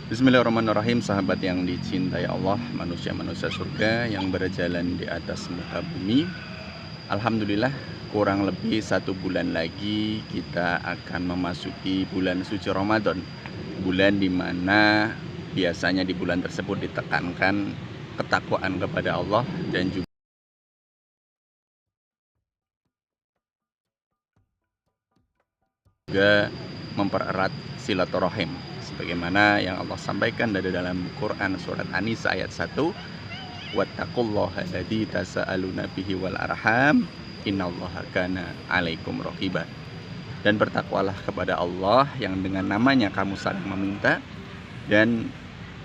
Bismillahirrahmanirrahim, sahabat yang dicintai Allah, manusia-manusia surga yang berjalan di atas muka bumi. Alhamdulillah, kurang lebih 1 bulan lagi kita akan memasuki bulan suci Ramadan. Bulan dimana biasanya di bulan tersebut ditekankan ketakwaan kepada Allah dan juga mempererat silaturahim, sebagaimana yang Allah sampaikan dari dalam Quran surat An-Nisa ayat 1, wattaqullaha alladzi tasaaluna bihi wal arham innallaha kana 'alaikum raqiba. Dan bertakwalah kepada Allah yang dengan namanya kamu saling meminta, dan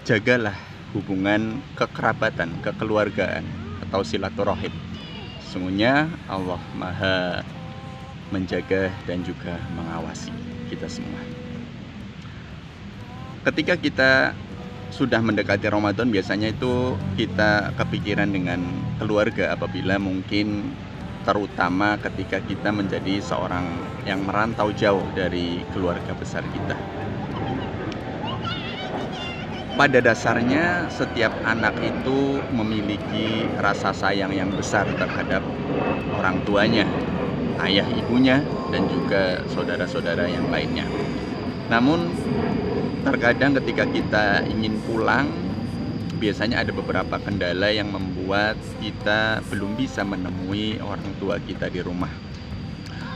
jagalah hubungan kekerabatan, kekeluargaan atau silaturahim. Sesungguhnya Allah Maha menjaga dan juga mengawasi kita semua. Ketika kita sudah mendekati Ramadan, biasanya itu kita kepikiran dengan keluarga apabila mungkin terutama ketika kita menjadi seorang yang merantau jauh dari keluarga besar kita. Pada dasarnya setiap anak itu memiliki rasa sayang yang besar terhadap orang tuanya, ayah ibunya, dan juga saudara-saudara yang lainnya. Namun terkadang ketika kita ingin pulang, biasanya ada beberapa kendala yang membuat kita belum bisa menemui orang tua kita di rumah.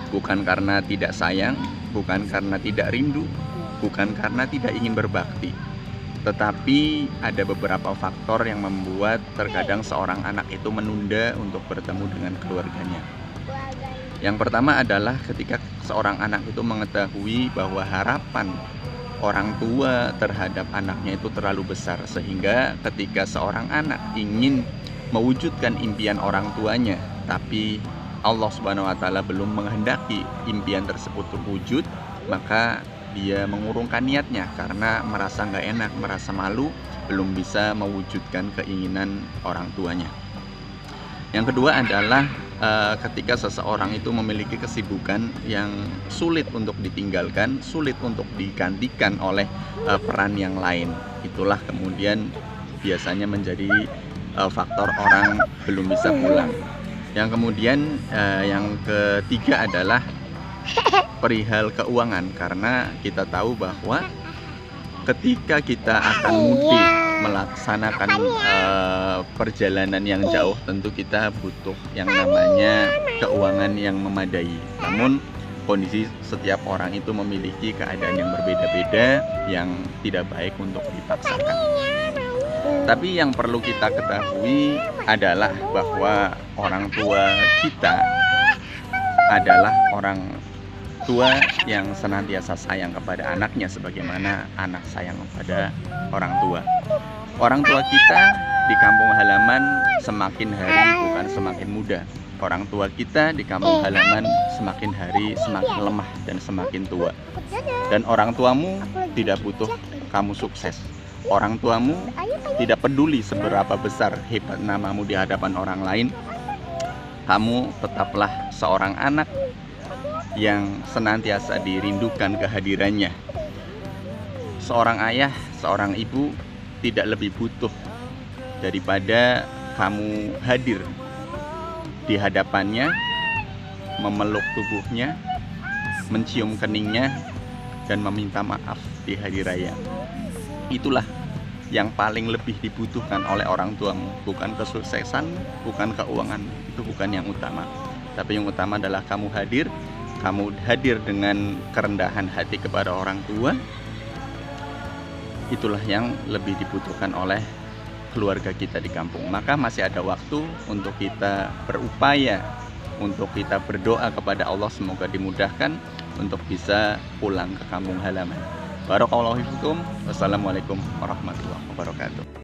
Bukan karena tidak sayang, bukan karena tidak rindu, bukan karena tidak ingin berbakti, tetapi ada beberapa faktor yang membuat terkadang seorang anak itu menunda untuk bertemu dengan keluarganya. Yang pertama adalah ketika seorang anak itu mengetahui bahwa harapan orang tua terhadap anaknya itu terlalu besar, sehingga ketika seorang anak ingin mewujudkan impian orang tuanya, tapi Allah Subhanahu wa Ta'ala belum menghendaki impian tersebut terwujud, maka dia mengurungkan niatnya karena merasa nggak enak, merasa malu, belum bisa mewujudkan keinginan orang tuanya. Yang kedua adalah ketika seseorang itu memiliki kesibukan yang sulit untuk ditinggalkan, sulit untuk digantikan oleh peran yang lain. Itulah kemudian biasanya menjadi faktor orang belum bisa pulang. Yang kemudian yang ketiga adalah perihal keuangan, karena kita tahu bahwa ketika kita akan mudik melaksanakan perjalanan yang jauh, tentu kita butuh yang namanya keuangan yang memadai. Namun kondisi setiap orang itu memiliki keadaan yang berbeda-beda, yang tidak baik untuk dipaksakan. Tapi yang perlu kita ketahui adalah bahwa orang tua kita adalah orang tua yang senantiasa sayang kepada anaknya sebagaimana anak sayang kepada orang tua. Orang tua kita di kampung halaman semakin hari bukan semakin muda. Orang tua kita di kampung halaman semakin hari semakin lemah dan semakin tua. Dan orang tuamu tidak butuh kamu sukses. Orang tuamu tidak peduli seberapa besar hebat namamu di hadapan orang lain. Kamu tetaplah seorang anak yang senantiasa dirindukan kehadirannya. Seorang ayah, seorang ibu tidak lebih butuh daripada kamu hadir di hadapannya, memeluk tubuhnya, mencium keningnya, dan meminta maaf di hari raya. Itulah yang paling lebih dibutuhkan oleh orang tuamu. Bukan kesuksesan, bukan keuangan, itu bukan yang utama. Tapi yang utama adalah kamu hadir dengan kerendahan hati kepada orang tua. Itulah yang lebih dibutuhkan oleh keluarga kita di kampung. Maka masih ada waktu untuk kita berupaya, untuk kita berdoa kepada Allah semoga dimudahkan untuk bisa pulang ke kampung halaman. Barakallahu fikum. Wassalamualaikum warahmatullahi wabarakatuh.